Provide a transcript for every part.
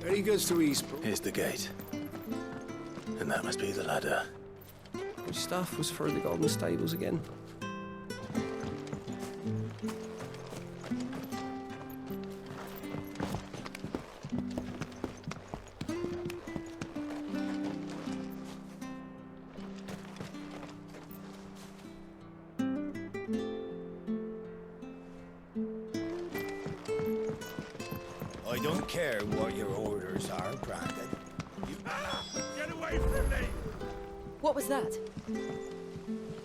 Very good to Eastpool. Here's the gate. And that must be the ladder. Which staff was for the Golden Stables again? I don't care what your orders are, Brandon. Get away from me! What was that?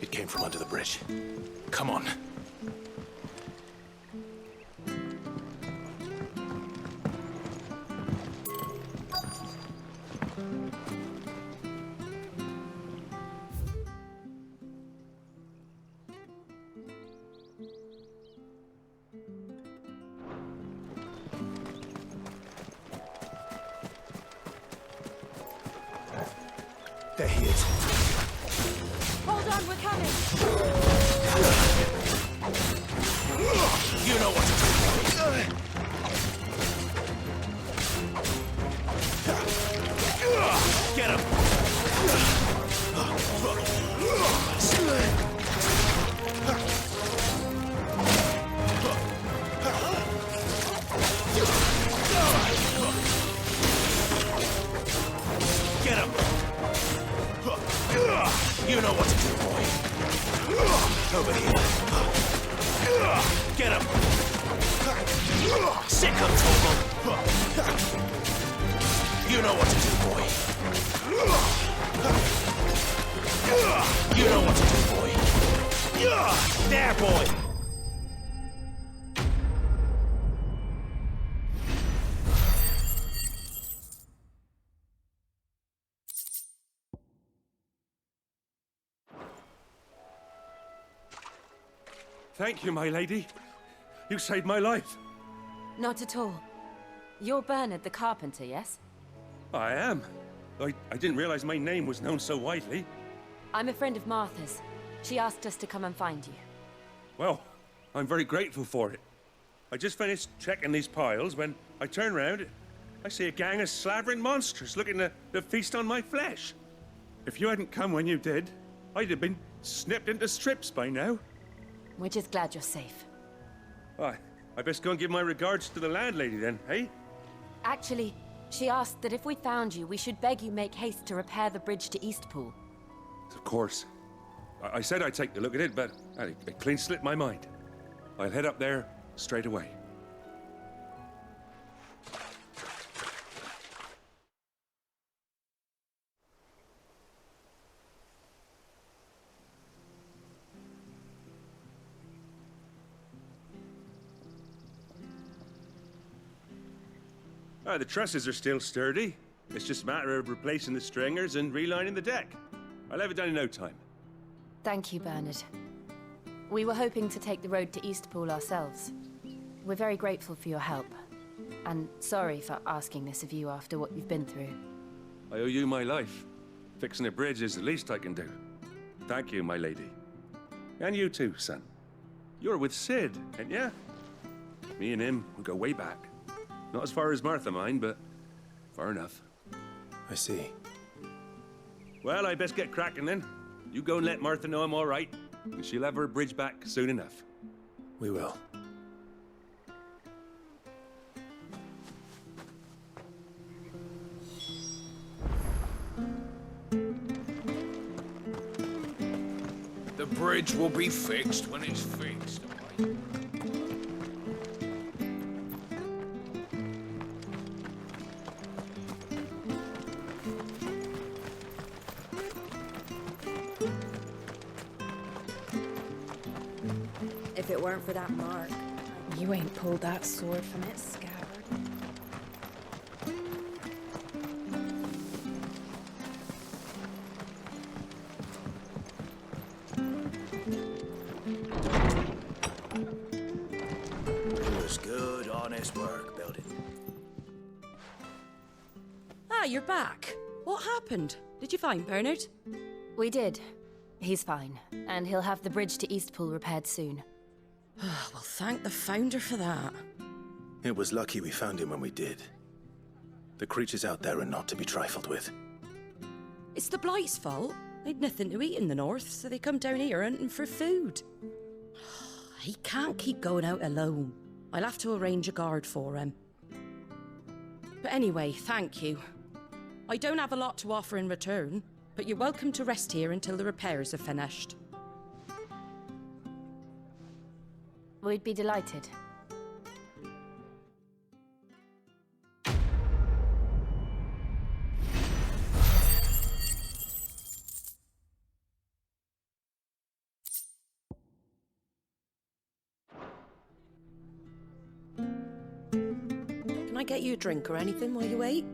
It came from under the bridge. Come on. There he is. Hold on, we're coming! You know what to do. Get him! Get him! You know what to do, boy. Over here. Get him! Sick him, Togo! You know what to do, boy. You know what to do, boy. There, boy! Thank you, my lady. You saved my life. Not at all. You're Bernard the carpenter, yes? I am. I didn't realize my name was known so widely. I'm a friend of Martha's. She asked us to come and find you. Well, I'm very grateful for it. I just finished checking these piles when I turn round. I see a gang of slavering monsters looking to feast on my flesh. If you hadn't come when you did, I'd have been snipped into strips by now. We're just glad you're safe. I best go and give my regards to the landlady then, eh? Actually, she asked that if we found you, we should beg you make haste to repair the bridge to Eastpool. Of course. I said I'd take a look at it, but it clean slipped my mind. I'll head up there straight away. The trusses are still sturdy. It's just a matter of replacing the stringers and relining the deck. I'll have it done in no time. Thank you, Bernard. We were hoping to take the road to Eastpool ourselves. We're very grateful for your help. And sorry for asking this of you after what you've been through. I owe you my life. Fixing a bridge is the least I can do. Thank you, my lady. And you too, son. You're with Sid, ain't ya? Me and him, we go way back. Not as far as Martha, mind, but far enough. I see. Well, I best get cracking then. You go and let Martha know I'm all right, and she'll have her bridge back soon enough. We will. The bridge will be fixed when it's fixed. If it weren't for that mark, You ain't pulled that sword from its scabbard. It was good, honest work, building. Ah, you're back. What happened? Did you find Bernard? We did. He's fine, and he'll have the bridge to Eastpool repaired soon. Well, thank the Founder for that. It was lucky we found him when we did. The creatures out there are not to be trifled with. It's the Blight's fault. They'd nothing to eat in the north, so they come down here hunting for food. He can't keep going out alone. I'll have to arrange a guard for him. But anyway, thank you. I don't have a lot to offer in return, but you're welcome to rest here until the repairs are finished. We'd be delighted. Can I get you a drink or anything while you wait?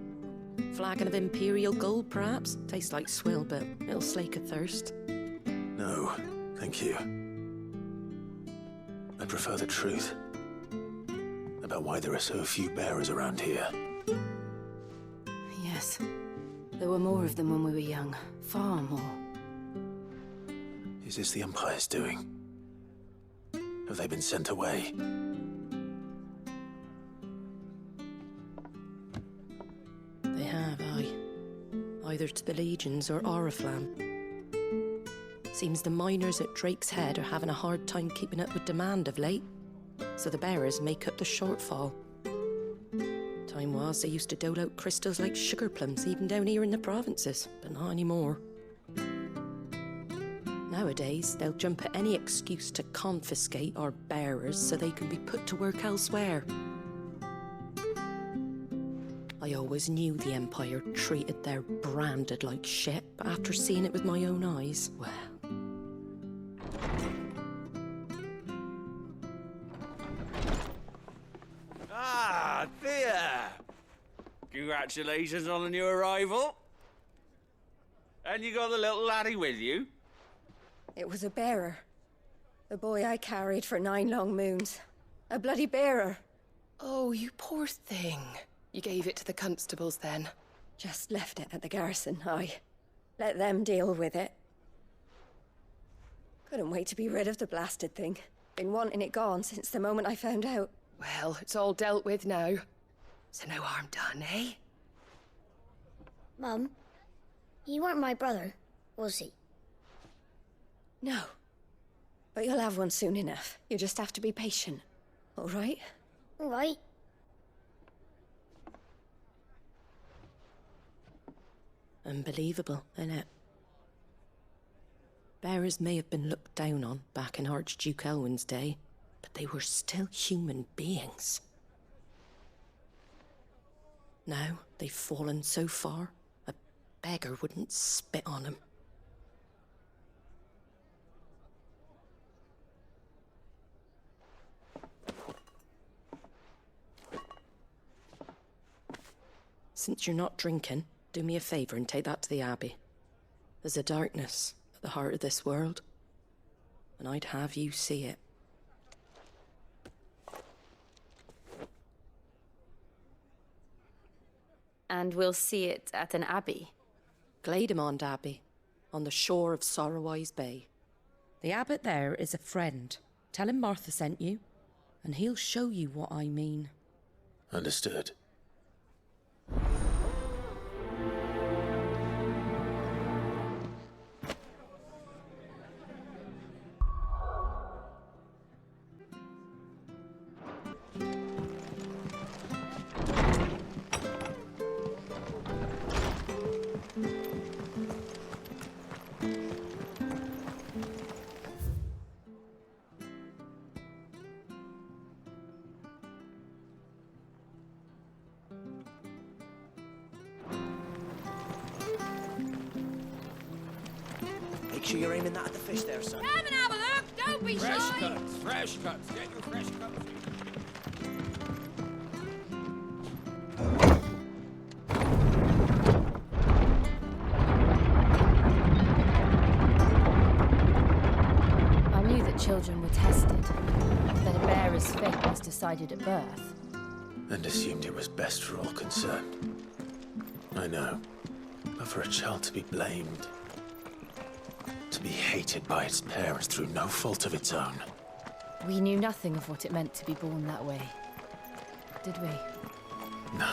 Flagon of Imperial Gold, perhaps? Tastes like swill, but it'll slake a thirst. No, thank you. I prefer the truth about why there are so few bearers around here. Yes. There were more of them when we were young. Far more. Is this the Empire's doing? Have they been sent away? They have, aye. Either to the Legions or Oriflamme. Seems the miners at Drake's Head are having a hard time keeping up with demand of late, so the bearers make up the shortfall. Time was they used to dole out crystals like sugar plums even down here in the provinces, but not anymore. Nowadays, they'll jump at any excuse to confiscate our bearers so they can be put to work elsewhere. I always knew the Empire treated their branded like shit, but after seeing it with my own eyes, well... Ah, there! Congratulations on the new arrival. And you got the little laddie with you? It was a bearer. The boy I carried for 9 long moons. A bloody bearer. Oh, you poor thing. You gave it to the constables then? Just left it at the garrison, aye. Let them deal with it. Couldn't wait to be rid of the blasted thing. Been wanting it gone since the moment I found out. Well, it's all dealt with now. So no harm done, eh? Mum, he weren't my brother, was he? No. But you'll have one soon enough. You just have to be patient. All right? All right. Unbelievable, innit? Bearers may have been looked down on back in Archduke Elwin's day, but they were still human beings. Now they've fallen so far, a beggar wouldn't spit on them. Since you're not drinking, do me a favour and take that to the Abbey. There's a darkness at the heart of this world, and I'd have you see it. And we'll see it at an abbey? Glademond Abbey, on the shore of Sorrowwise Bay. The abbot there is a friend. Tell him Martha sent you, and he'll show you what I mean. Understood. Make sure you're aiming that at the fish there, son. Come and have a look! Don't be Fresh cuts, fresh cuts. Get your fresh cuts. I knew that children were tested, that a bearer's fate was decided at birth. And assumed it was best for all concerned. I know. But for a child to be blamed, to be hated by its parents through no fault of its own, We knew nothing of what it meant to be born that way, did we? No.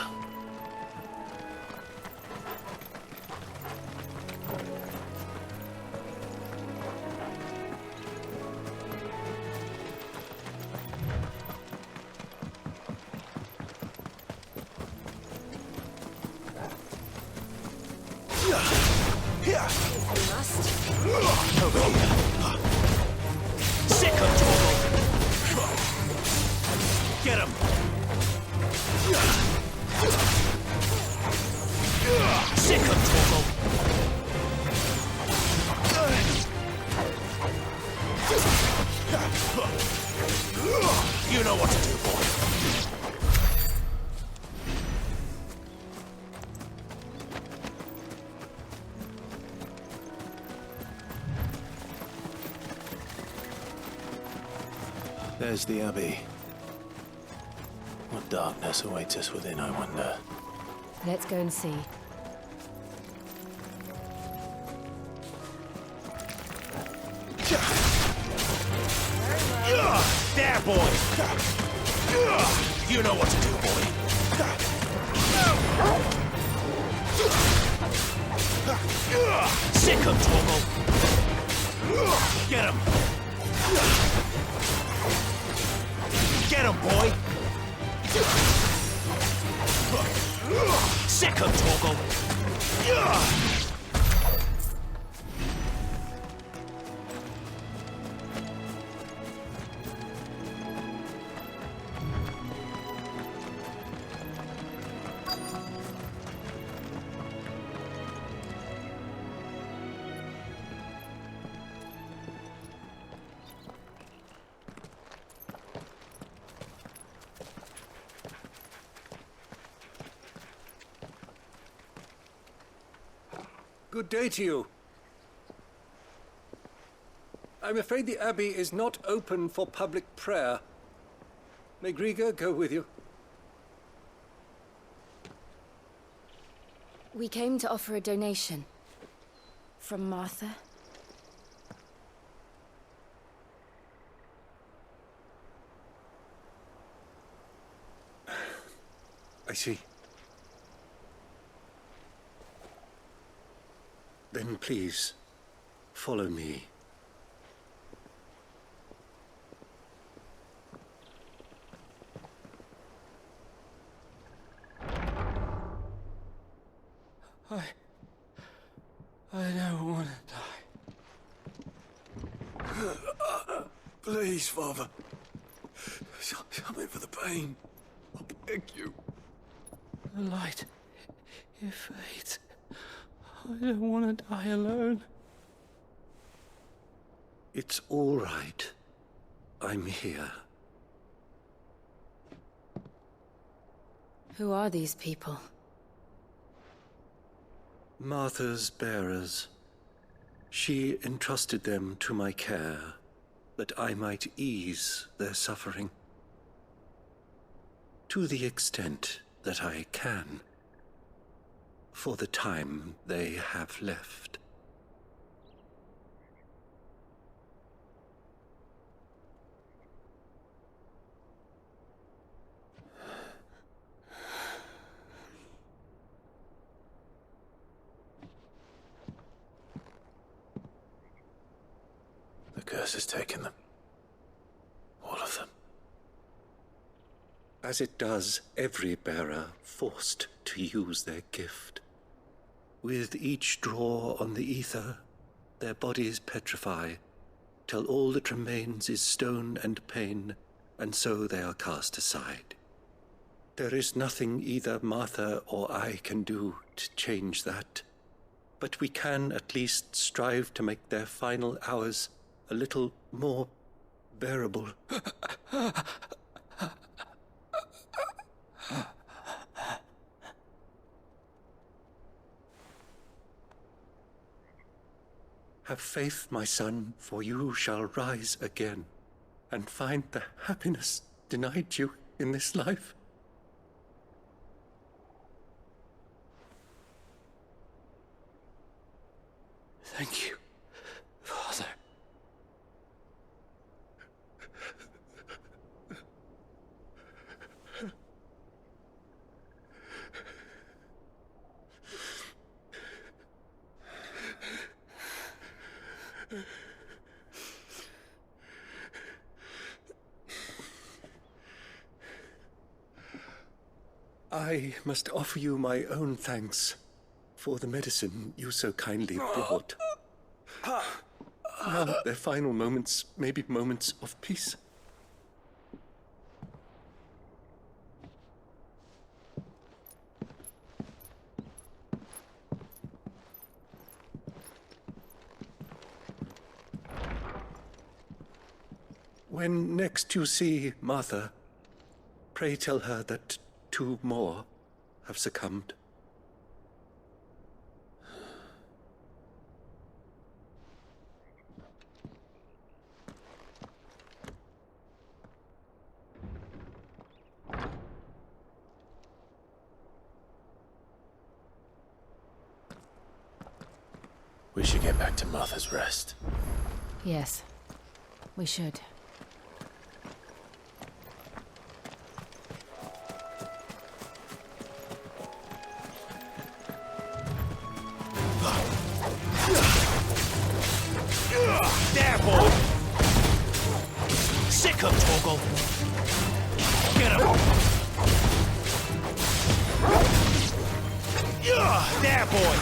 You know what to do, boy. There's the Abbey. What darkness awaits us within, I wonder. Let's go and see. There, boy! You know what to do, boy. Sick him, Torgal! Get him! Get him, boy! Sick him, Torgal! Good day to you. I'm afraid the Abbey is not open for public prayer. May Griga go with you? We came to offer a donation. From Martha. I see. Then please, follow me. I don't want to die. Please, Father. Something for the pain. I beg you. The light, it fades. I don't want to die alone. It's all right. I'm here. Who are these people? Martha's bearers. She entrusted them to my care, that I might ease their suffering. To the extent that I can. For the time they have left. The curse has taken them. All of them. As it does every bearer forced to use their gift. With each draw on the ether, their bodies petrify, till all that remains is stone and pain, and so they are cast aside. There is nothing either Martha or I can do to change that, but we can at least strive to make their final hours a little more bearable. Have faith, my son, for you shall rise again, and find the happiness denied you in this life. Thank you, Father. I must offer you my own thanks for the medicine you so kindly brought. Now, their final moments may be moments of peace. When next you see Martha, pray tell her that 2 more have succumbed. We should get back to Martha's Rest. Yes, we should. There, boy! Sick him, Torgal! Get him! There, boy!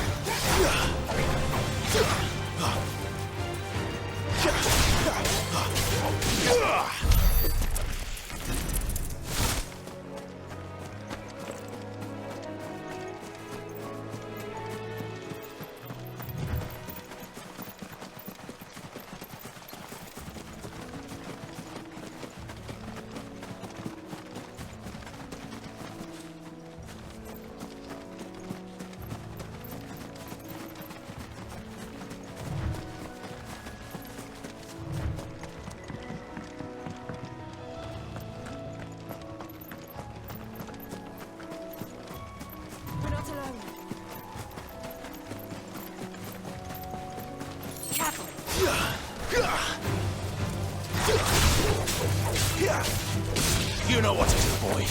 You know what to do, boy.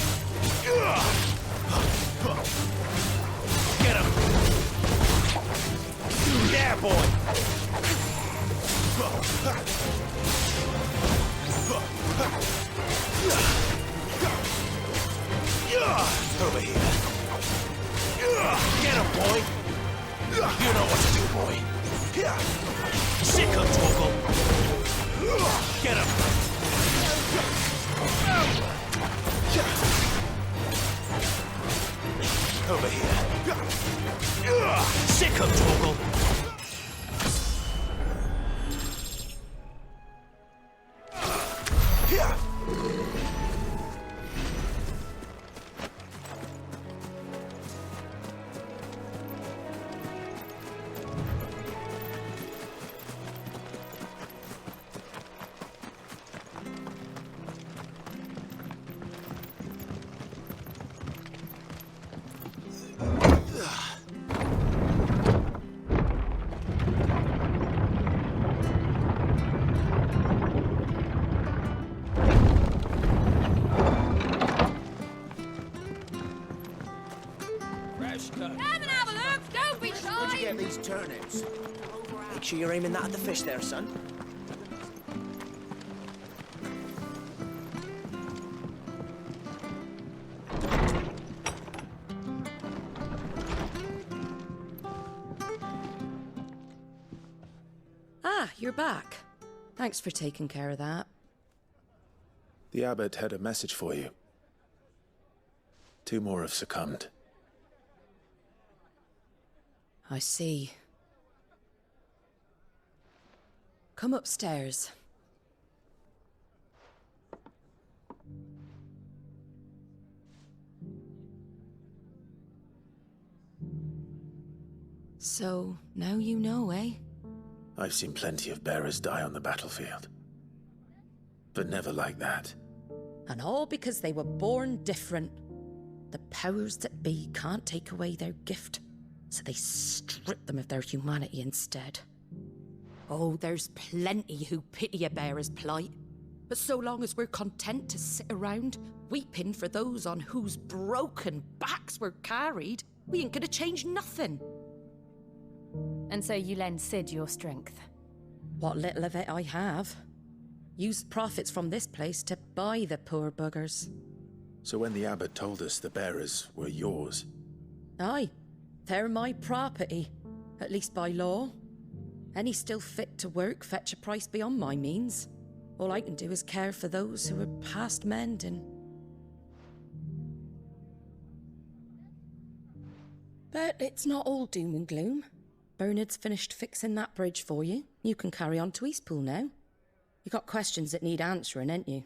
Get him. There, boy. Over here. Get him, boy. You know what to do, boy. Sick him, Torgal. Get him. Over here. Sick him, Torgal. Turnips. Make sure you're aiming that at the fish there, son. Ah, you're back. Thanks for taking care of that. The abbot had a message for you. 2 more have succumbed. I see. Come upstairs. So, now you know, eh? I've seen plenty of bearers die on the battlefield. But never like that. And all because they were born different. The powers that be can't take away their gift, so they strip them of their humanity instead. Oh, there's plenty who pity a bearer's plight. But so long as we're content to sit around, weeping for those on whose broken backs we're carried, we ain't gonna change nothing. And so you lend Sid your strength? What little of it I have. Used profits from this place to buy the poor buggers. So when the abbot told us the bearers were yours... Aye, they're my property, at least by law. Any still fit to work fetch a price beyond my means. All I can do is care for those who are past mending. But it's not all doom and gloom. Bernard's finished fixing that bridge for you. You can carry on to Eastpool now. You got questions that need answering, ain't you?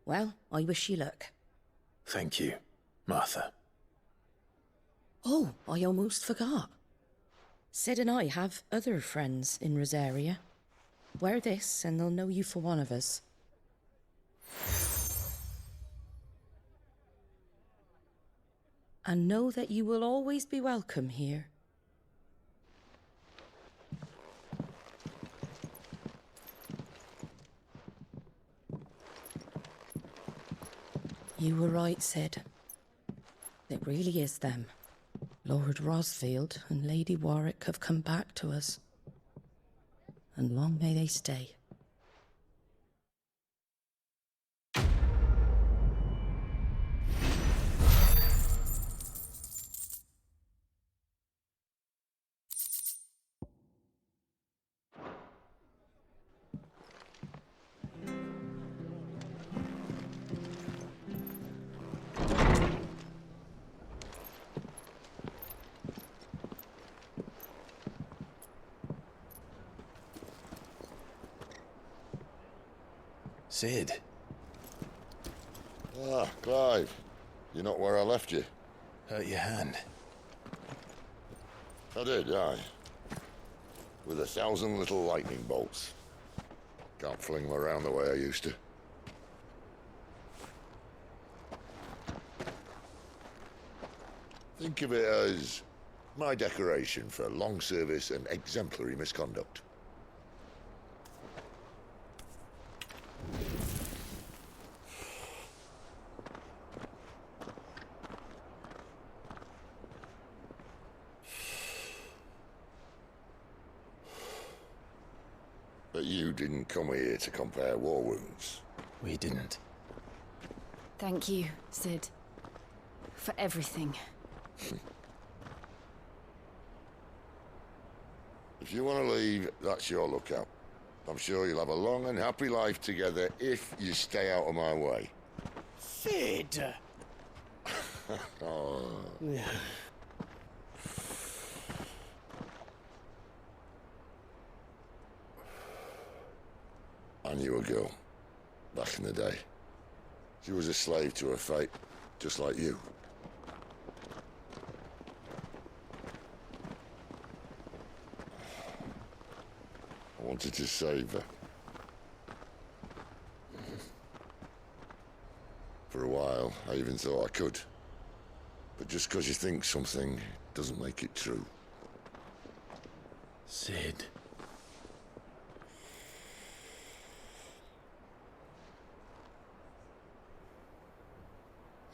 Well, I wish you luck. Thank you, Martha. Oh, I almost forgot. Sid and I have other friends in Rosaria. Wear this and they'll know you for one of us. And know that you will always be welcome here. You were right, Sid. It really is them. Lord Rosfield and Lady Warwick have come back to us. And long may they stay. Sid. Ah, Clive. You're not where I left you. Hurt your hand. I did, aye. With 1,000 little lightning bolts. Can't fling them around the way I used to. Think of it as my decoration for long service and exemplary misconduct. But you didn't come here to compare war wounds. We didn't. Thank you, Sid. For everything. If you want to leave, that's your lookout. I'm sure you'll have a long and happy life together if you stay out of my way. Sid! Oh. I knew a girl, back in the day. She was a slave to her fate, just like you. I wanted to save her. For a while, I even thought I could. But just because you think something doesn't make it true. Sid.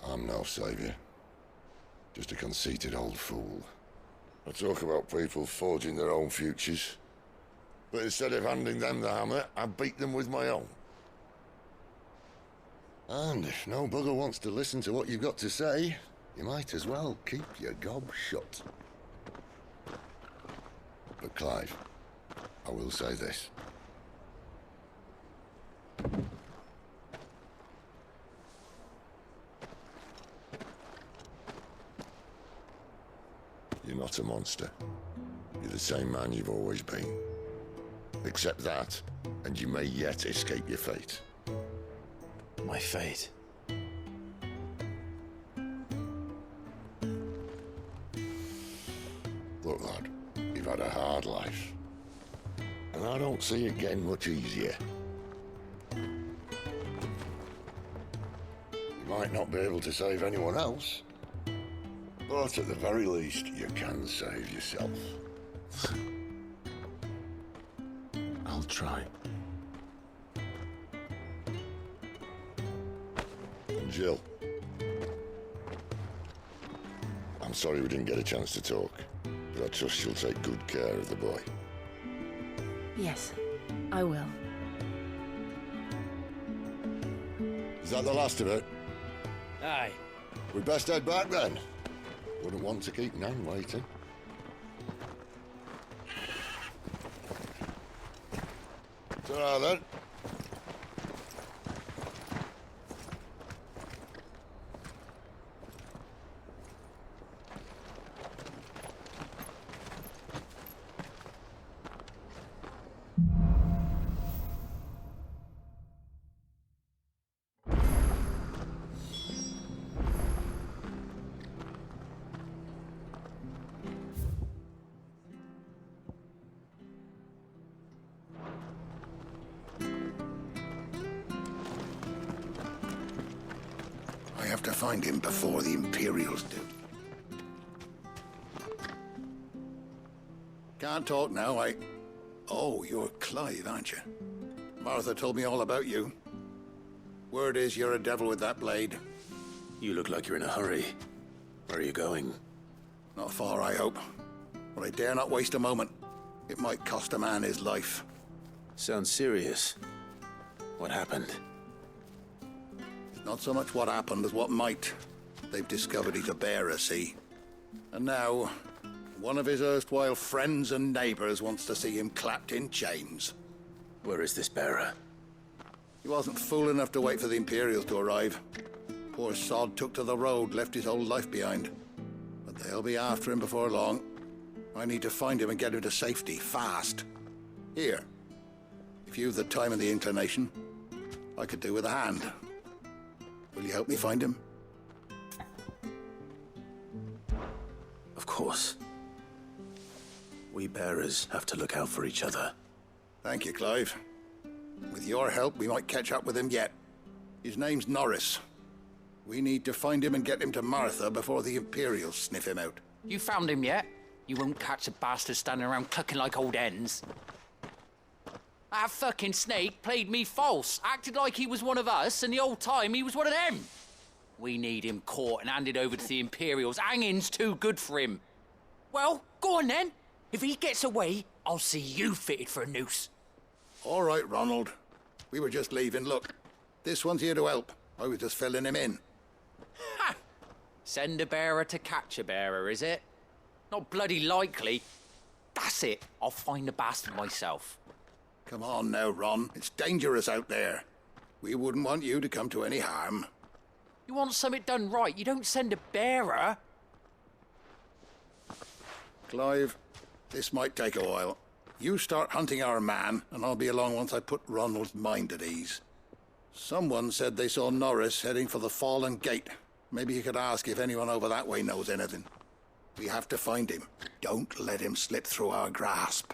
I'm no savior. Just a conceited old fool. I talk about people forging their own futures. But instead of handing them the hammer, I beat them with my own. And if no bugger wants to listen to what you've got to say, you might as well keep your gob shut. But Clive, I will say this. You're not a monster. You're the same man you've always been. Accept that, and you may yet escape your fate. My fate? Look, lad, you've had a hard life. And I don't see it getting much easier. You might not be able to save anyone else, but at the very least, you can save yourself. I'll try. Jill. I'm sorry we didn't get a chance to talk, but I trust you'll take good care of the boy. Yes, I will. Is that the last of it? Aye. We best head back then. Wouldn't want to keep Nan waiting. Ta-ra then. I have to find him before the Imperials do. Can't talk now, Oh, you're Clive, aren't you? Martha told me all about you. Word is you're a devil with that blade. You look like you're in a hurry. Where are you going? Not far, I hope. But I dare not waste a moment. It might cost a man his life. Sounds serious. What happened? It's not so much what happened as what might. They've discovered he's a bearer, see? And now, one of his erstwhile friends and neighbors wants to see him clapped in chains. Where is this bearer? He wasn't fool enough to wait for the Imperials to arrive. Poor sod took to the road, left his whole life behind. But they'll be after him before long. I need to find him and get him to safety, fast. Here, if you've the time and the inclination, I could do with a hand. Will you help me find him? Of course. We bearers have to look out for each other. Thank you, Clive. With your help, we might catch up with him yet. His name's Norris. We need to find him and get him to Martha before the Imperials sniff him out. You found him yet? You won't catch a bastard standing around clucking like old hens. That fucking snake played me false, acted like he was one of us, and the whole time he was one of them. We need him caught and handed over to the Imperials. Hanging's too good for him. Well, go on then. If he gets away, I'll see you fitted for a noose. All right, Ronald. We were just leaving. Look, this one's here to help. I was just filling him in. Ha! Send a bearer to catch a bearer, is it? Not bloody likely. That's it. I'll find the bastard myself. Come on now, Ron. It's dangerous out there. We wouldn't want you to come to any harm. You want something done right, you don't send a bearer. Clive, this might take a while. You start hunting our man, and I'll be along once I put Ronald's mind at ease. Someone said they saw Norris heading for the Fallen Gate. Maybe you could ask if anyone over that way knows anything. We have to find him. Don't let him slip through our grasp.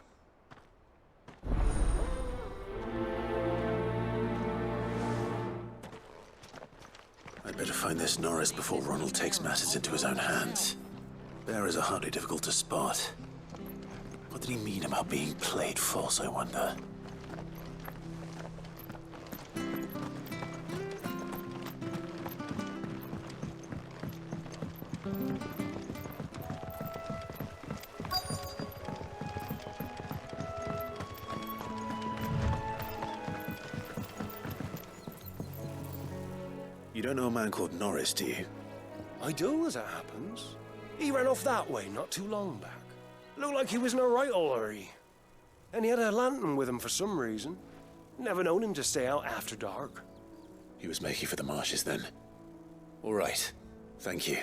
I'd better find this Norris before Ronald takes matters into his own hands. Bearers are hardly difficult to spot. What did he mean about being played false, I wonder? You don't know a man called Norris, do you? I do, as it happens. He ran off that way not too long back. Looked like he was in a right old hurry. And he had a lantern with him for some reason. Never known him to stay out after dark. He was making for the marshes then. All right. Thank you.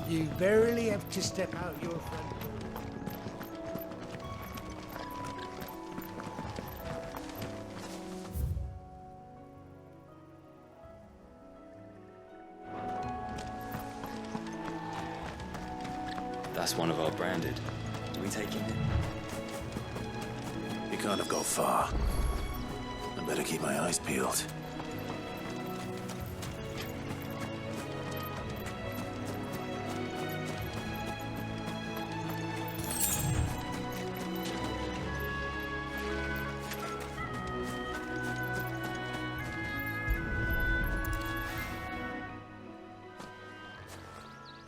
You barely have to step out your front door. That's one of our branded. Do we take him in? He can't have got far. I better keep my eyes peeled.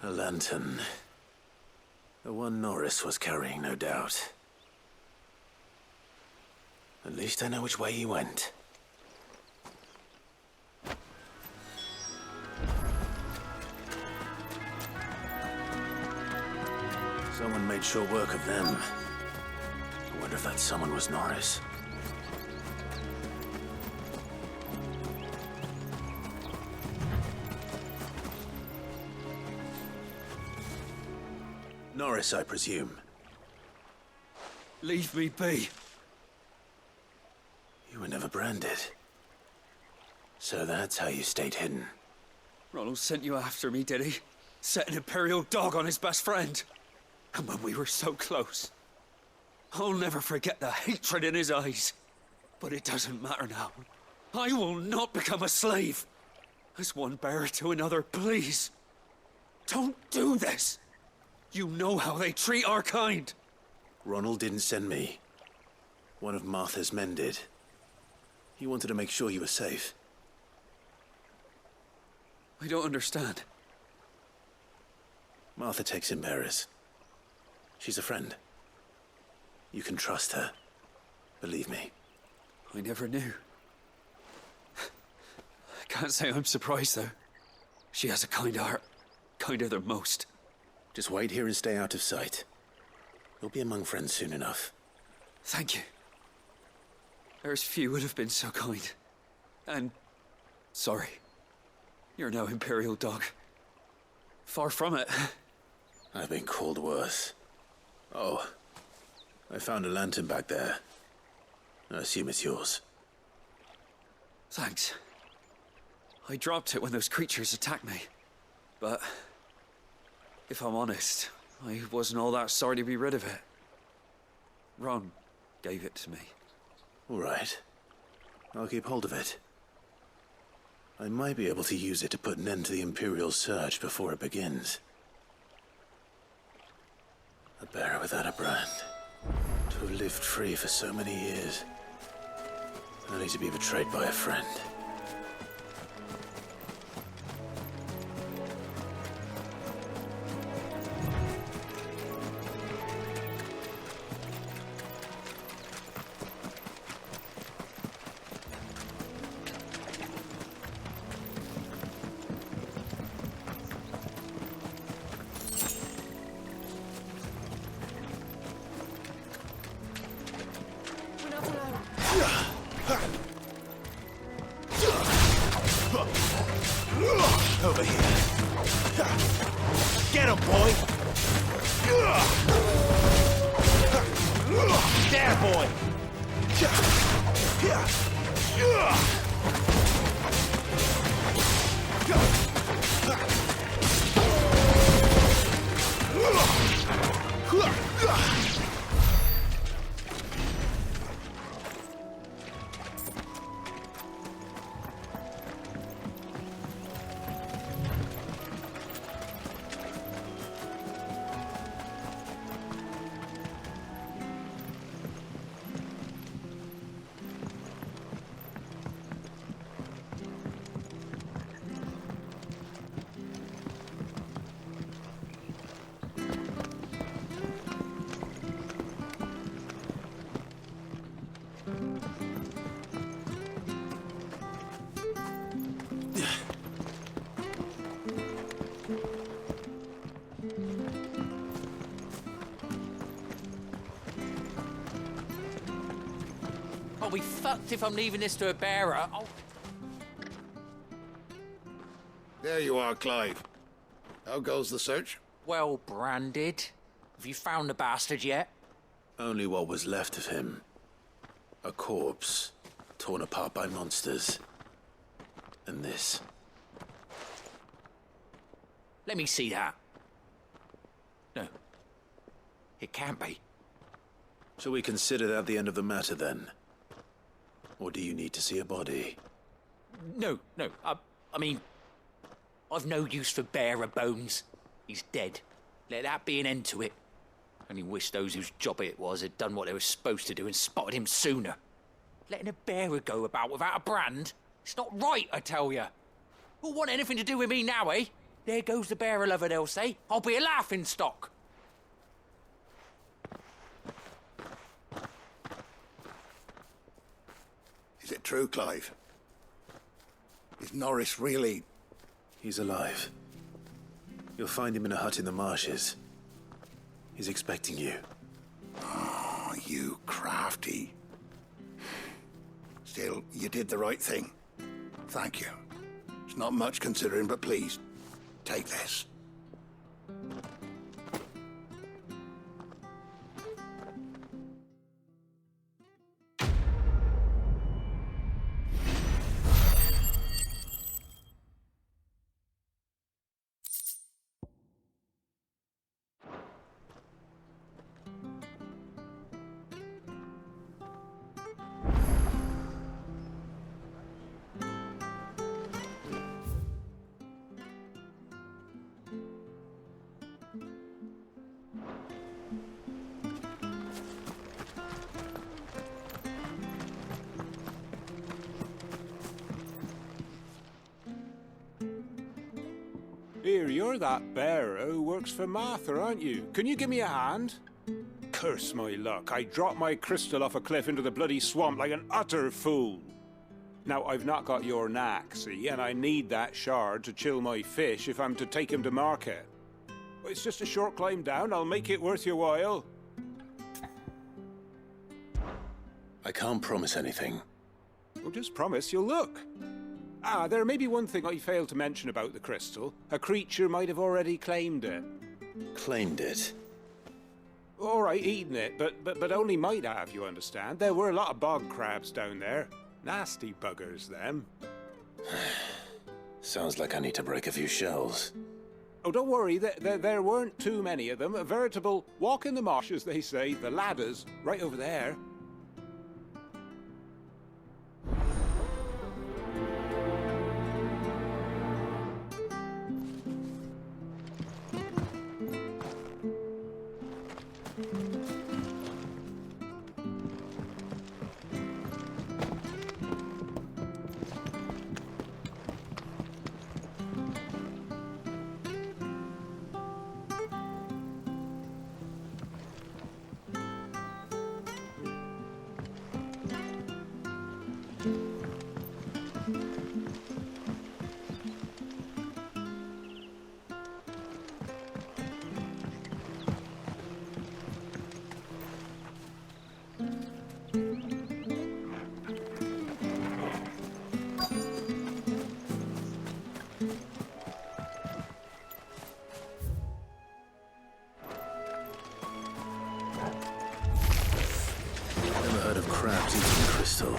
A lantern. The one Norris was carrying, no doubt. At least I know which way he went. Someone made short work of them. I wonder if that someone was Norris. Norris, I presume. Leave me be. You were never branded. So that's how you stayed hidden. Ronald sent you after me, did he? Set an Imperial dog on his best friend. And when we were so close. I'll never forget the hatred in his eyes. But it doesn't matter now. I will not become a slave. As one bearer to another, please. Don't do this. You know how they treat our kind. Ronald didn't send me. One of Martha's men did. He wanted to make sure you were safe. I don't understand. Martha takes in bearers. She's a friend. You can trust her. Believe me. I never knew. I can't say I'm surprised, though. She has a kind heart. Kinder than most. Just wait here and stay out of sight. You'll be among friends soon enough. Thank you. There's few would have been so kind. And... sorry. You're no Imperial dog. Far from it. I've been called worse. Oh. I found a lantern back there. I assume it's yours. Thanks. I dropped it when those creatures attacked me. But... if I'm honest, I wasn't all that sorry to be rid of it. Ron gave it to me. All right. I'll keep hold of it. I might be able to use it to put an end to the Imperial search before it begins. A bearer without a brand. To have lived free for so many years. Only to be betrayed by a friend. Over here. Get him, boy! There, boy! I'll be fucked if I'm leaving this to a bearer. There you are, Clive. How goes the search? Well branded. Have you found the bastard yet? Only what was left of him. A corpse, torn apart by monsters. And this. Let me see that. No. It can't be. Shall we consider that the end of the matter, then? Or do you need to see a body? No. I mean, I've no use for bearer bones. He's dead. Let that be an end to it. Only wish those whose job it was had done what they were supposed to do and spotted him sooner. Letting a bearer go about without a brand? It's not right, I tell you. Who'll want anything to do with me now, eh? There goes the bearer lover, they'll say. I'll be a laughing stock. Is it true, Clive? Is Norris really... He's alive. You'll find him in a hut in the marshes. He's expecting you. Oh, you crafty. Still, you did the right thing. Thank you. It's not much considering, but please, take this. Here, you're that bearer who works for Martha, aren't you? Can you give me a hand? Curse my luck, I dropped my crystal off a cliff into the bloody swamp like an utter fool. Now, I've not got your knack, see, and I need that shard to chill my fish if I'm to take him to market. It's just a short climb down, I'll make it worth your while. I can't promise anything. Well, just promise you'll look. Ah, there may be one thing I failed to mention about the crystal. A creature might have already claimed it. Claimed it? All right, eaten it, but only might have, you understand. There were a lot of bog crabs down there. Nasty buggers, them. Sounds like I need to break a few shells. Oh, don't worry, there weren't too many of them. A veritable walk in the marsh, as they say. The ladders, right over there. Crabs eating the crystal.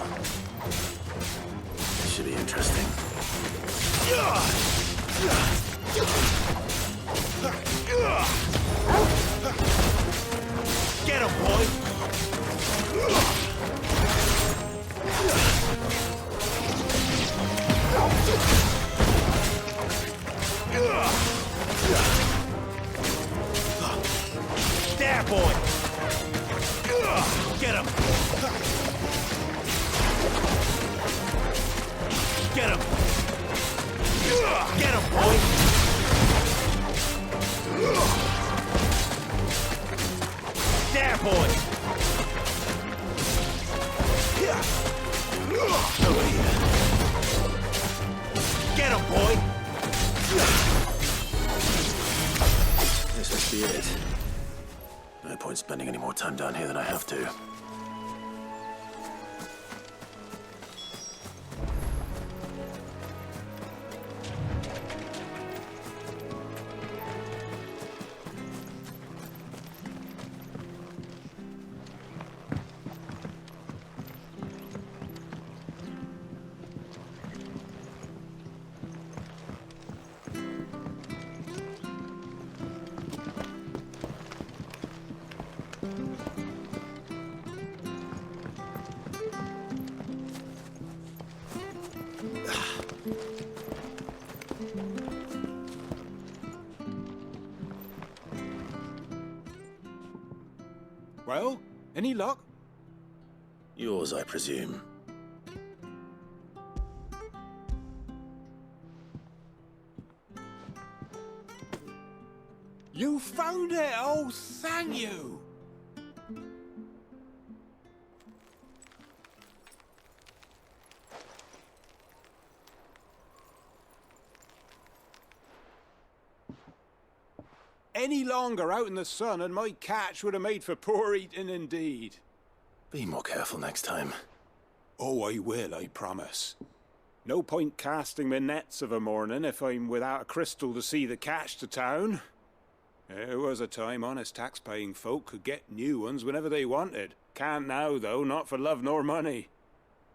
This should be interesting. Get him, boy! There, boy! Get him! Get him! Get him, boy! There, boy! Over here. Get him, boy! This must be it. No point spending any more time down here than I have to. Well, any luck? Yours, I presume. You found it! Oh, thank you! any longer out in the sun and my catch would have made for poor eating indeed. Be more careful next time. Oh, I will, I promise. No point casting my nets of a morning if I'm without a crystal to see the catch to town. There was a time honest tax-paying folk could get new ones whenever they wanted. Can't now, though, not for love nor money.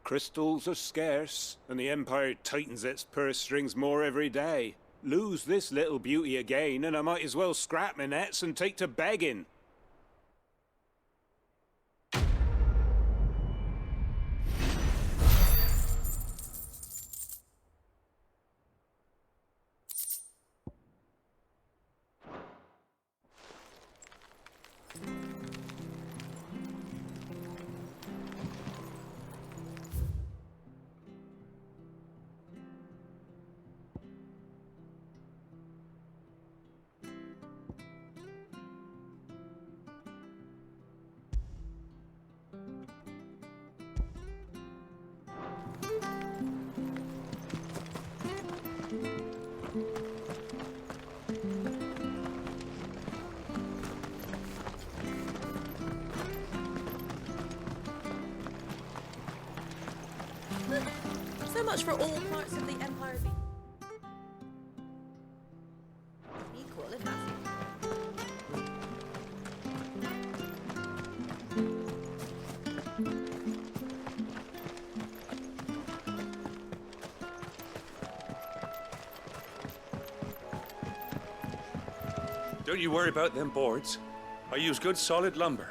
Crystals are scarce, and the Empire tightens its purse strings more every day. Lose this little beauty again, and I might as well scrap my nets and take to begging. So much for all parts of the Empire being equal, if that's Don't you worry about them boards. I use good solid lumber.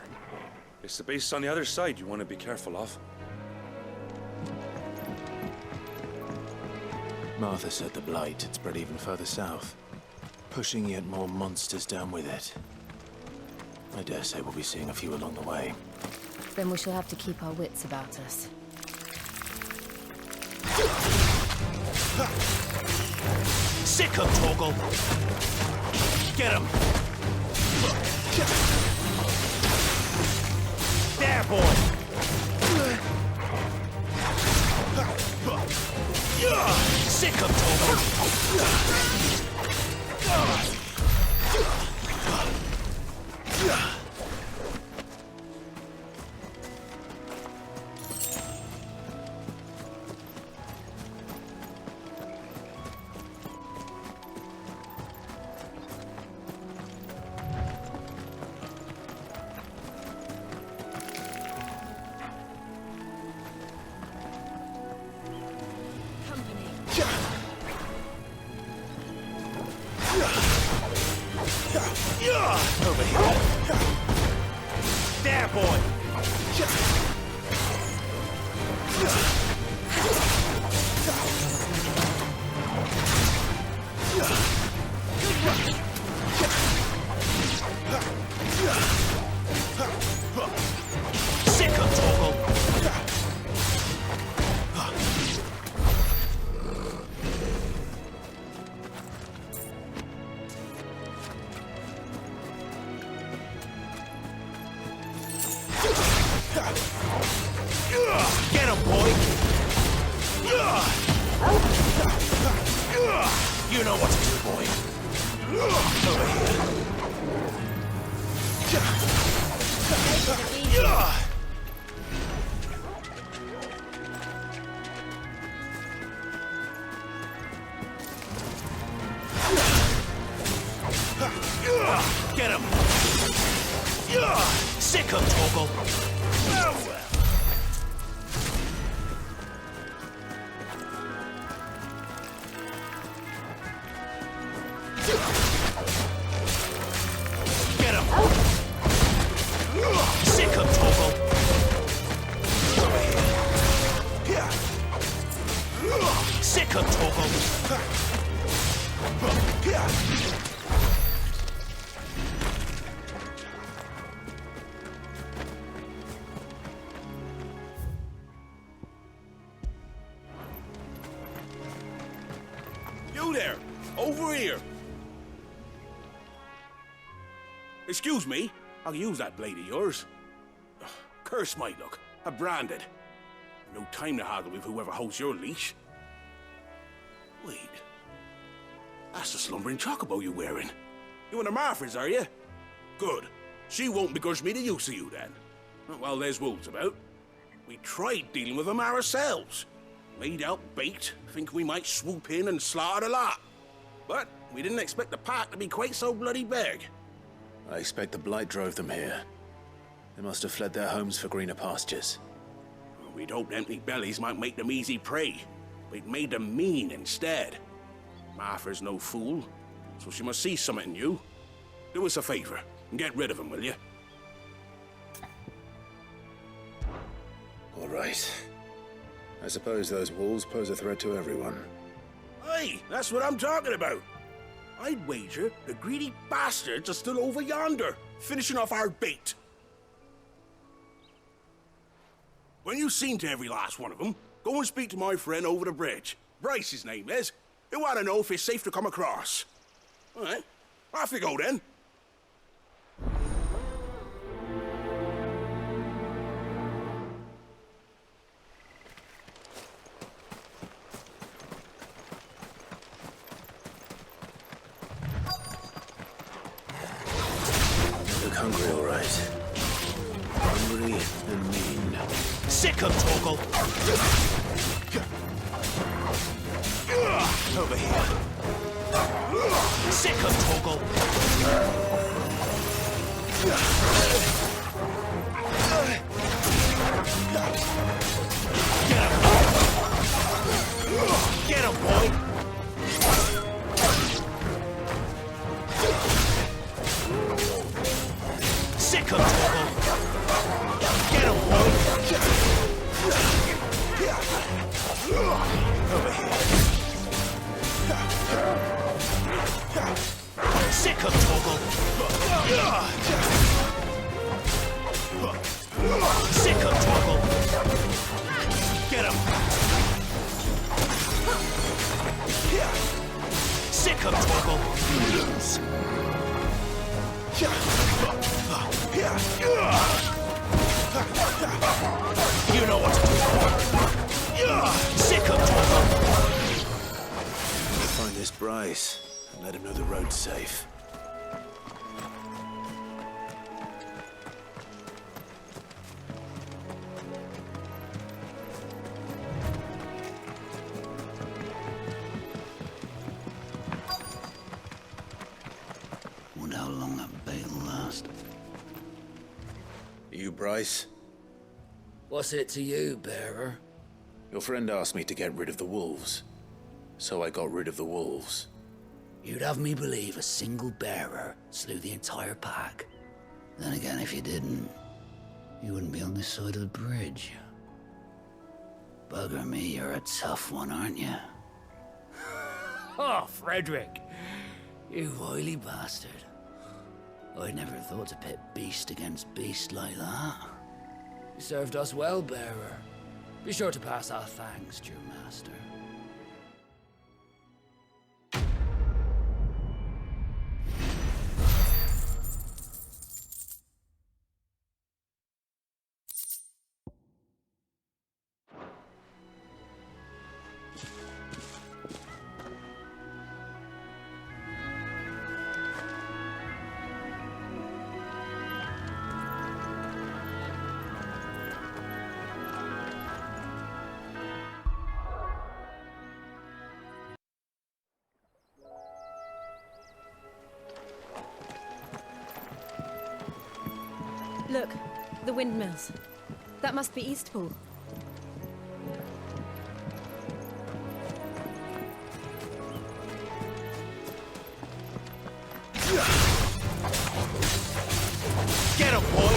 It's the base on the other side you want to be careful of. Martha said the blight had spread even further south, pushing yet more monsters down with it. I dare say we'll be seeing a few along the way. Then we shall have to keep our wits about us. Sick of Toggle! Get him! There, boy! Sick of Toggle! Over here. There, boy. Sick of Toggle. Get him, boy! You know what to do, boy. Over here. Get him! Sick of Toggle! Get him! Sick of Toggle! Over here. Sick of Toggle! You there! Over here! Excuse me, I'll use that blade of yours. Ugh, curse my luck. I'm branded. No time to haggle with whoever holds your leash. Wait. That's the slumbering chocobo you're wearing. You and the Marthas, are you? Good. She won't begrudge me the use of you, then. Well, there's wolves about. We tried dealing with them ourselves. Made out bait, thinking we might swoop in and slaughter the lot. But we didn't expect the pack to be quite so bloody big. I expect the blight drove them here. They must have fled their homes for greener pastures. We'd hoped empty bellies might make them easy prey, but it made them mean instead. Martha's no fool, so she must see something in you. Do us a favor and get rid of them, will you? All right. I suppose those wolves pose a threat to everyone. Hey, that's what I'm talking about. I'd wager the greedy bastards are still over yonder, finishing off our bait. When you've seen to every last one of them, go and speak to my friend over the bridge. Bryce, his name is. He'll want to know if it's safe to come across. All right, off you go then. Look hungry, all right. Hungry and mean. Sick of Torgal! Over here. Sick of Torgal! Get him, boy! Sick of Torgal! Get him, boy! Over here. Sick of Torgal! Sick of Torgal! Get him! Sick of Torgal! You know what to do. Sick of Torgal! Find this Bryce and let him know the road's safe. Wonder how long that bait will last. You, Bryce? What's it to you, bearer? Your friend asked me to get rid of the wolves, so I got rid of the wolves. You'd have me believe a single bearer slew the entire pack. Then again, if you didn't, you wouldn't be on this side of the bridge. Bugger me, you're a tough one, aren't you? Oh, Frederick! You wily bastard. I'd never thought to pit beast against beast like that. You served us well, bearer. Be sure to pass our thanks to your master. Look, the windmills. That must be Eastpool. Get him, boy!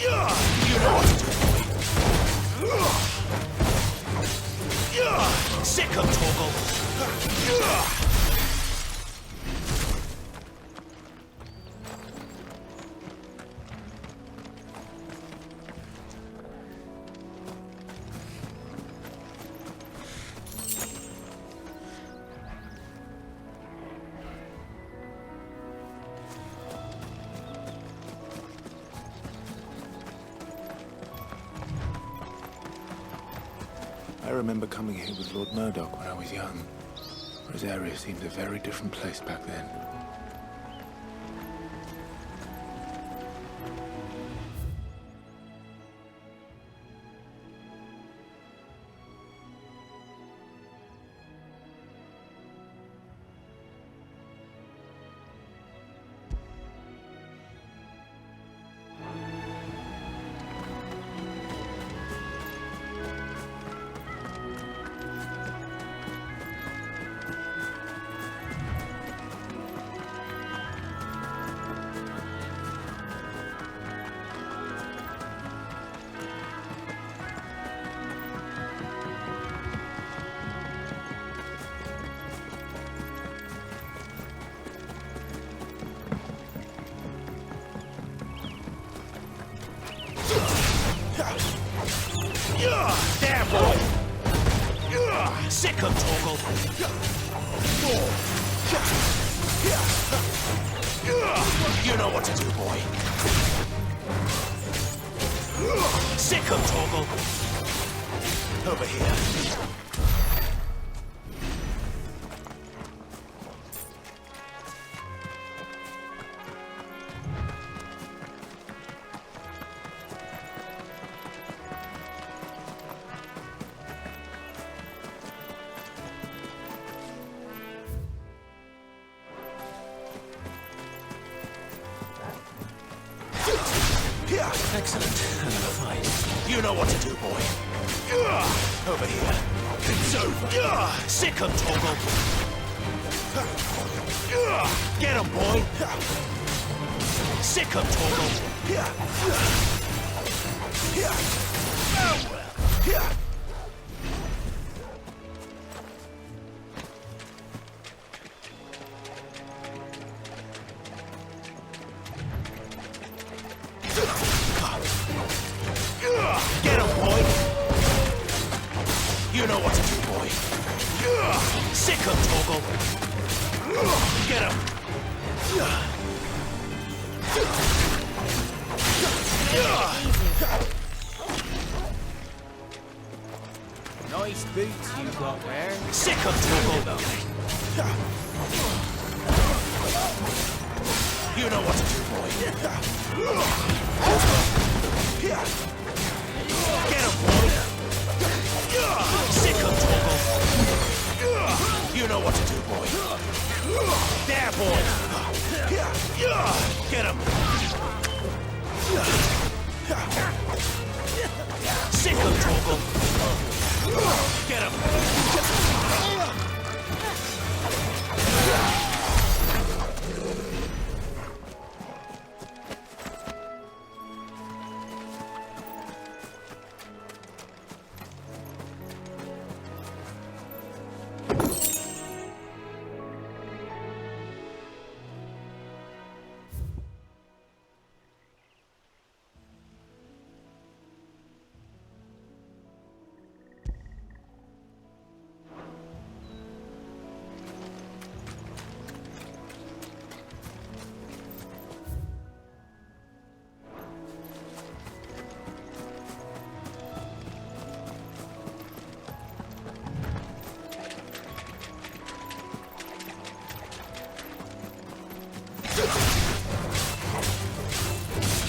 You know what to do. Sick of Torgal! I remember coming here with Lord Murdoch when I was young. His area seemed a very different place back then. There, boy! Sick of Torgal! You know what to do, boy. Sick of Torgal! Over here. Excellent. Another fight. You know what to do, boy. Over here. It's over. Sick of Torgal. Get him, boy. Sick of Torgal. Get him, boy! You know what to do, boy. Sick of Torgal. Get him! Nice boots you got there. Sick of Torgal. You know what to do, boy. Get him, boy! Sick of Torgal! You know what to do, boy. There, boy! Get him! Sick of Torgal! Get him!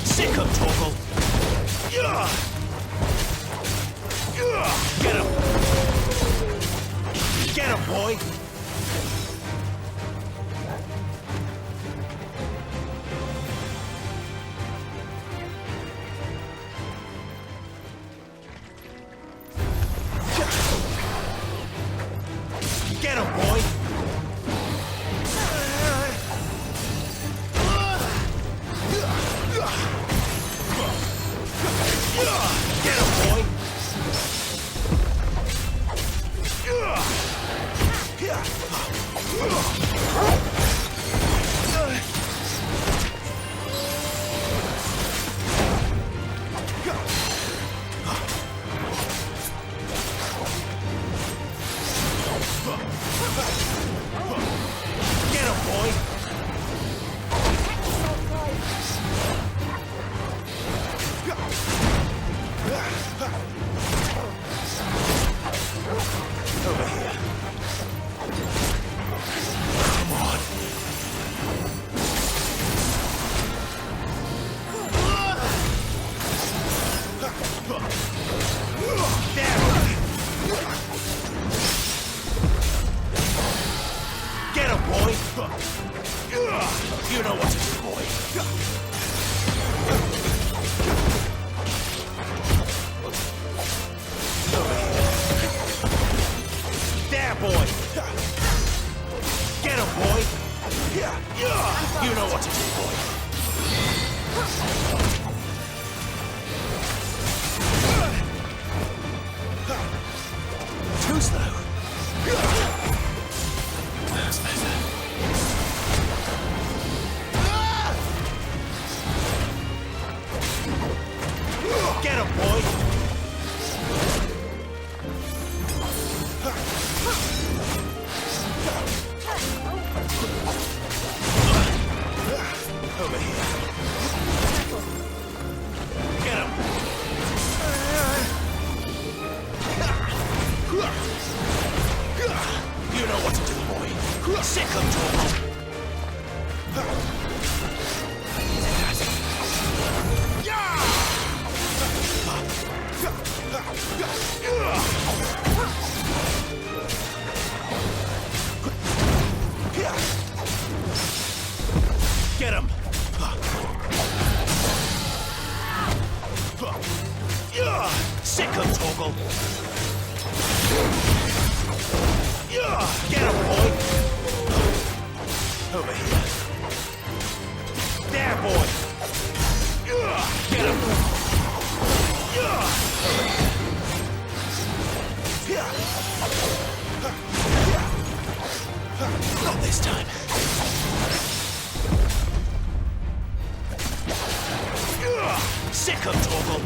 Sick of Torgal! Get him! Get him, boy! Get him, boy! Get him, boy! Get him, boy! You know what to do, boy. There, boy. Get him, boy. You know what to do, boy. Too slow. That's better. Get him, boy! Over here. Get him! You know what to do, boy. Sick him, Todo. Get him! Sick him, Toggle! Get him, boy! Over here. There, boy! Get him! Not this time. Sick him, Toggle!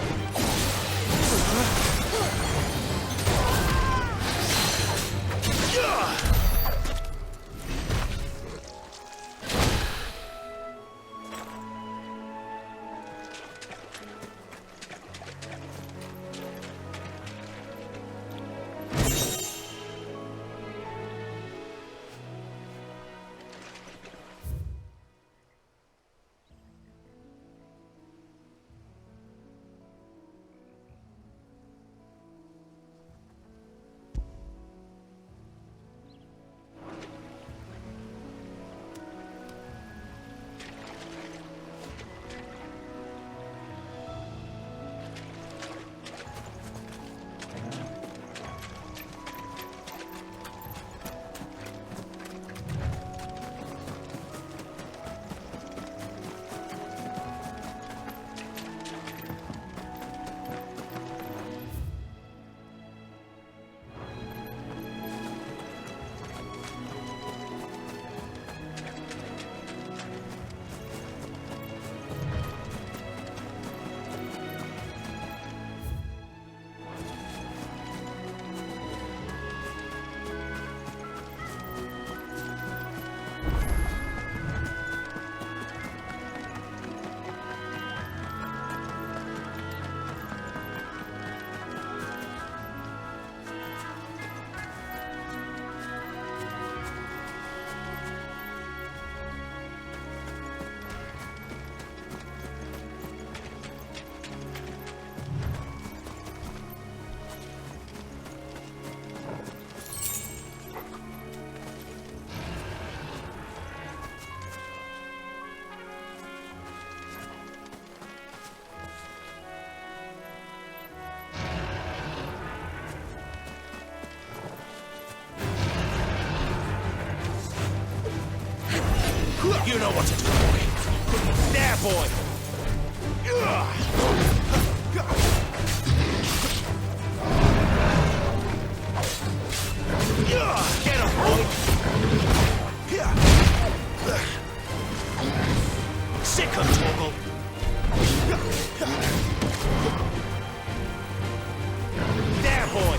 You know what to do, boy. There, boy. Get him, boy. Sick him, Toggle. There, boy.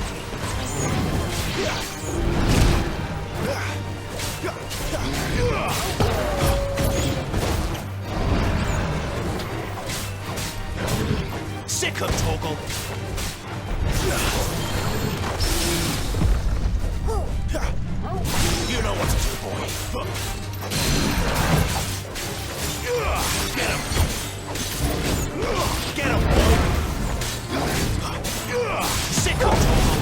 Sick him, Toggle. You know what to do, boy. Get him. Get him, boy. Sick him, Toggle.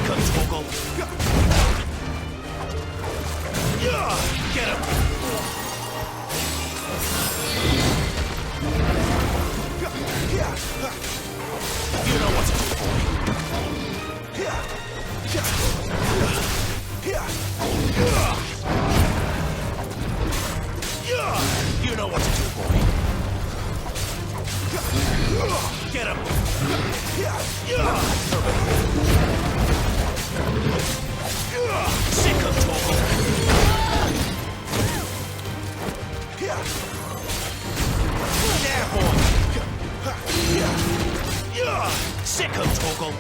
Sick of Toggle. Get him. You know what to do, boy. You know what to do, boy. Get him. Sick of Toggle. There, boy. Sick of Toggle.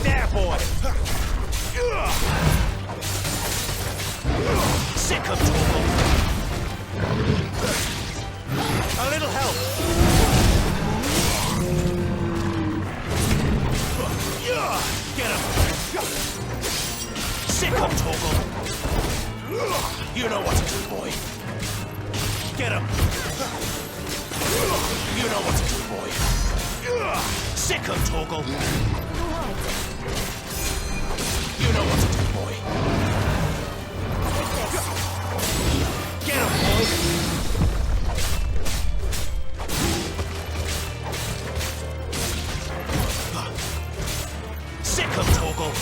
There, boy. Sick of Toggle. A little help. Get him. Sick of Toggle. You know what to do, boy. Get him. You know what to do, boy. Sick of Toggle. You know what to do, boy. Get him, boy. Sick of Toggle.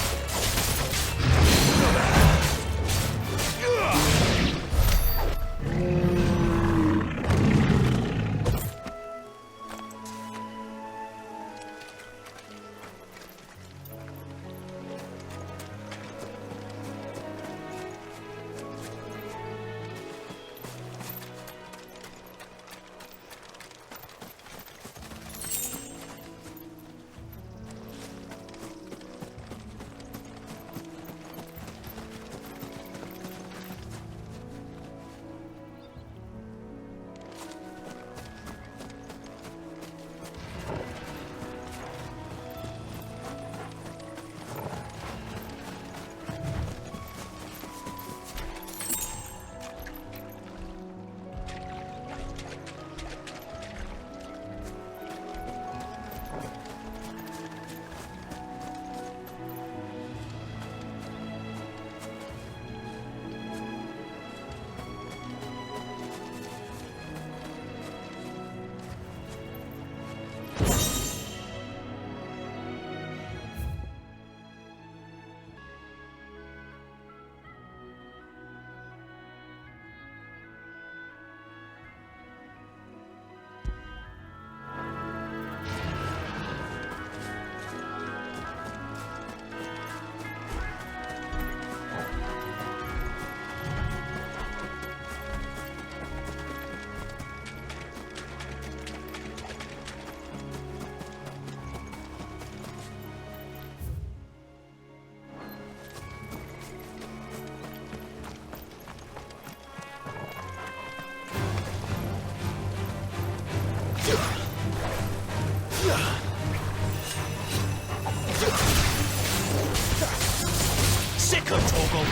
Sick of Toggle.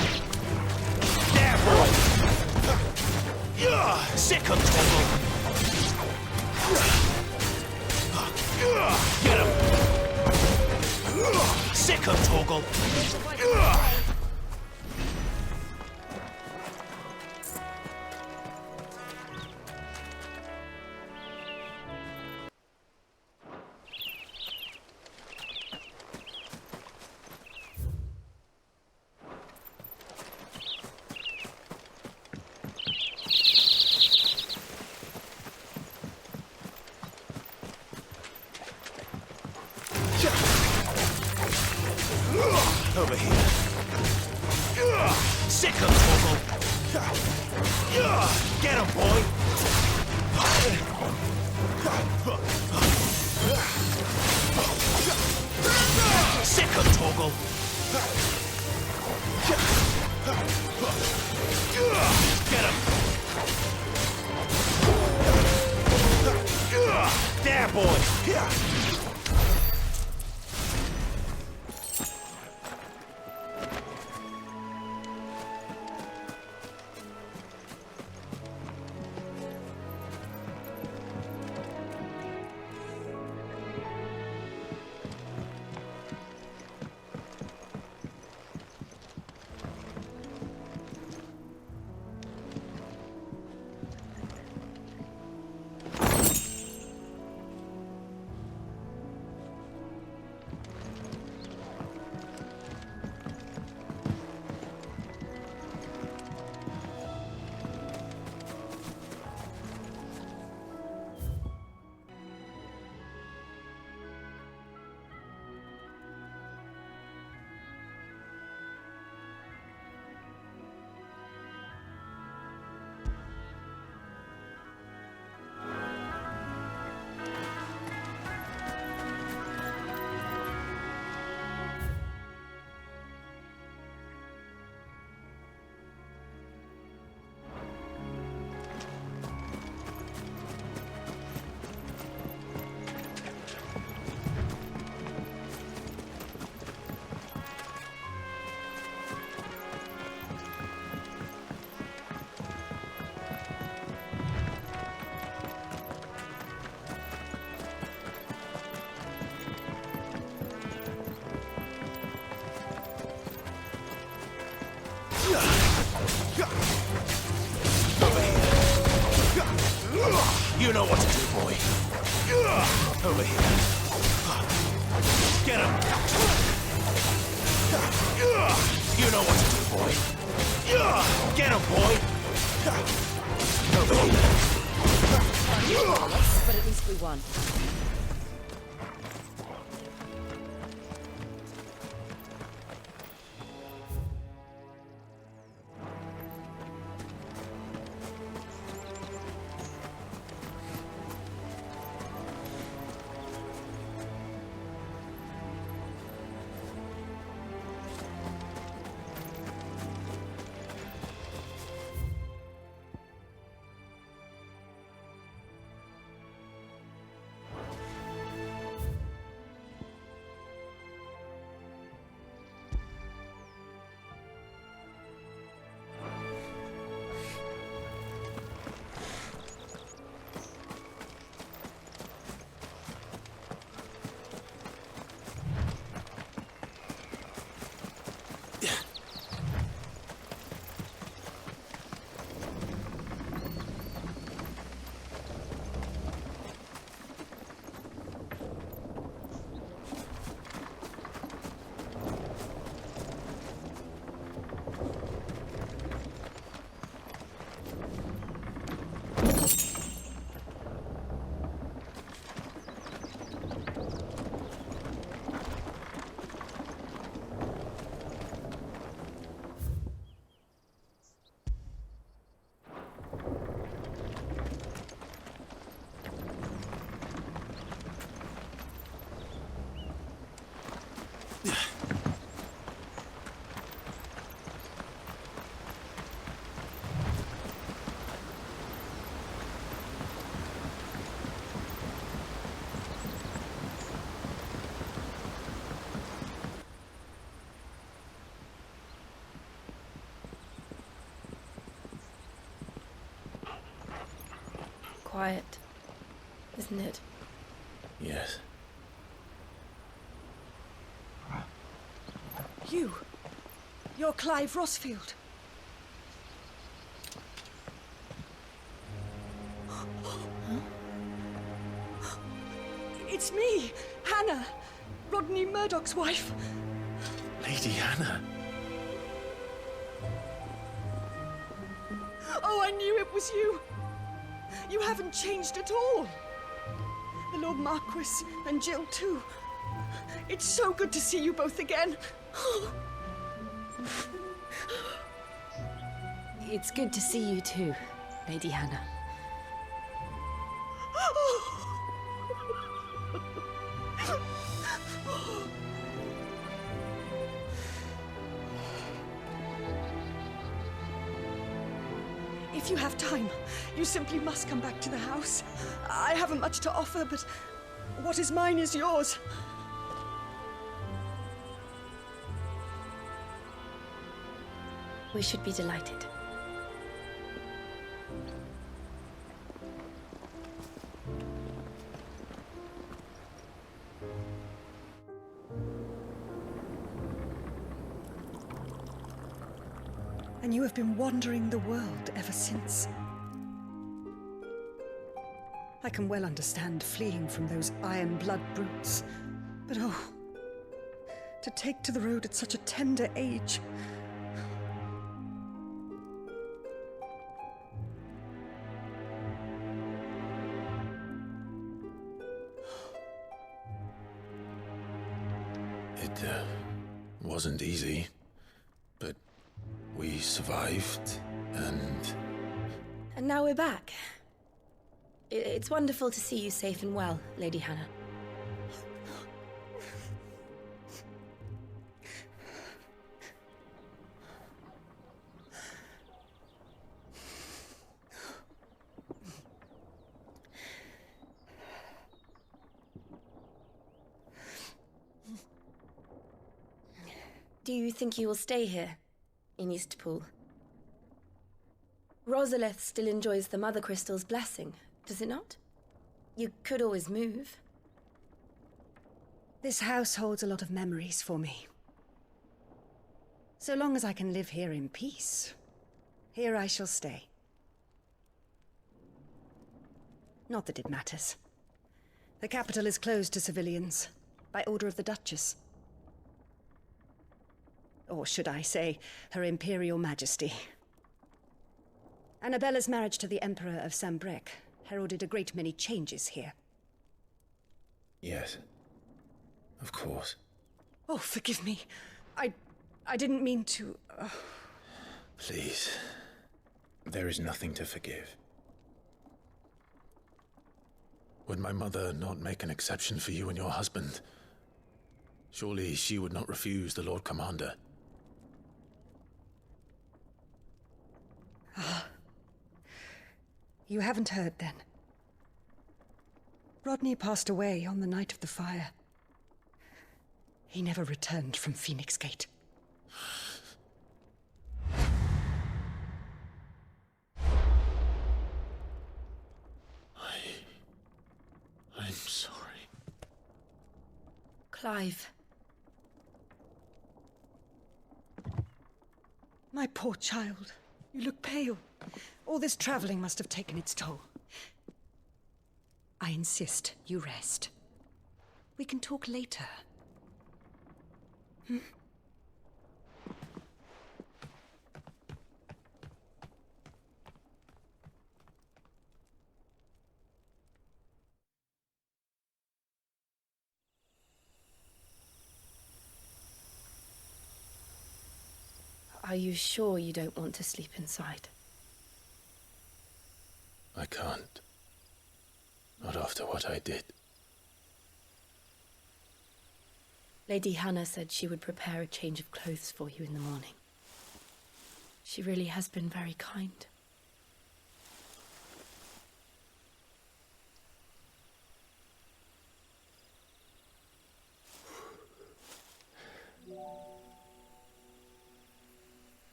There, boy. Sick of Toggle. Get him. Sick of Toggle. Over here. Sick of Toggle. Get him, boy. Sick of Toggle. Get him. There, boy. You know what to do, boy. Over here. Get him. You know what to do, boy. Get him, boy. Over here. But at least we won. Quiet, isn't it? Yes. You're Clive Rossfield. It's me, Hannah, Rodney Murdoch's wife. Lady Hannah. Oh, I knew it was you. You haven't changed at all. The Lord Marquis and Jill too. It's so good to see you both again. It's good to see you too, Lady Hannah. If you have time, you simply must come back to the house. I haven't much to offer, but what is mine is yours. We should be delighted. And you have been wandering the world ever since. I can well understand fleeing from those iron blood brutes, but oh, to take to the road at such a tender age. It wasn't easy, but we survived, and... And now we're back. It's wonderful to see you safe and well, Lady Hannah. Do you think you will stay here, in Eastpool? Rosalith still enjoys the Mother Crystal's blessing, does it not? You could always move. This house holds a lot of memories for me. So long as I can live here in peace, here I shall stay. Not that it matters. The capital is closed to civilians, by order of the Duchess. Or should I say, Her Imperial Majesty. Annabella's marriage to the Emperor of Sanbreque heralded a great many changes here. Yes. Of course. Oh, forgive me. I didn't mean to... Please. There is nothing to forgive. Would my mother not make an exception for you and your husband? Surely she would not refuse the Lord Commander. Ah. You haven't heard, then. Rodney passed away on the night of the fire. He never returned from Phoenix Gate. I'm sorry. Clive. My poor child. You look pale. All this traveling must have taken its toll. I insist you rest. We can talk later. Hmm? Are you sure you don't want to sleep inside? I can't. Not after what I did. Lady Hannah said she would prepare a change of clothes for you in the morning. She really has been very kind.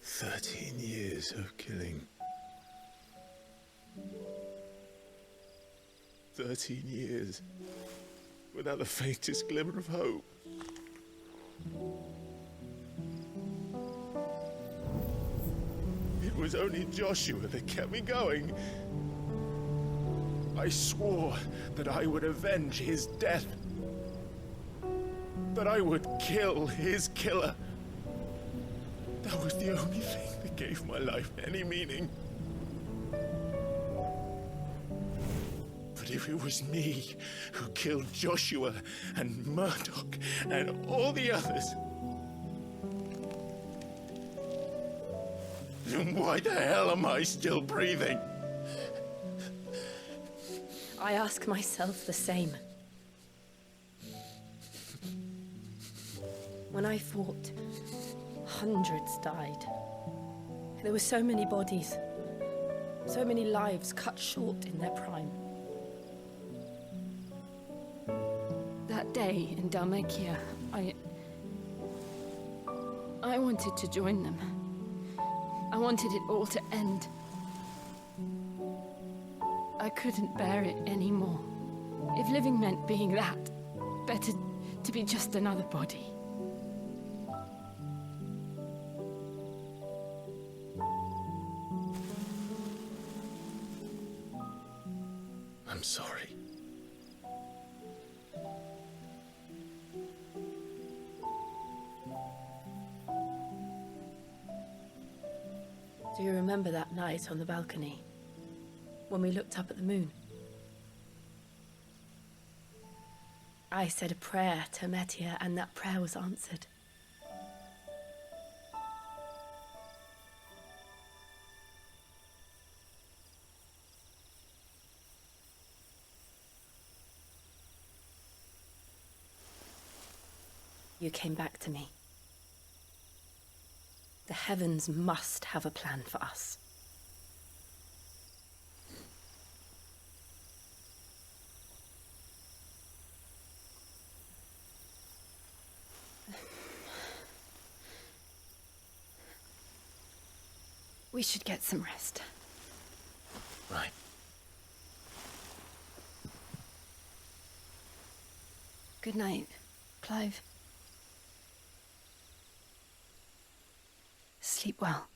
"13 years of killing. 13 years without the faintest glimmer of hope. It was only Joshua that kept me going. I swore that I would avenge his death. That I would kill his killer. That was the only thing that gave my life any meaning. But if it was me who killed Joshua and Murdoch and all the others, then why the hell am I still breathing? I ask myself the same. When I fought, hundreds died. There were so many bodies, so many lives cut short in their prime. That day in Dhalmekian, I wanted to join them. I wanted it all to end. I couldn't bear it anymore. If living meant being that, better to be just another body. I'm sorry. Do you remember that night on the balcony, when we looked up at the moon? I said a prayer to Metia, and that prayer was answered. You came back to me. The heavens must have a plan for us. We should get some rest. Right. Good night, Clive. Sleep well.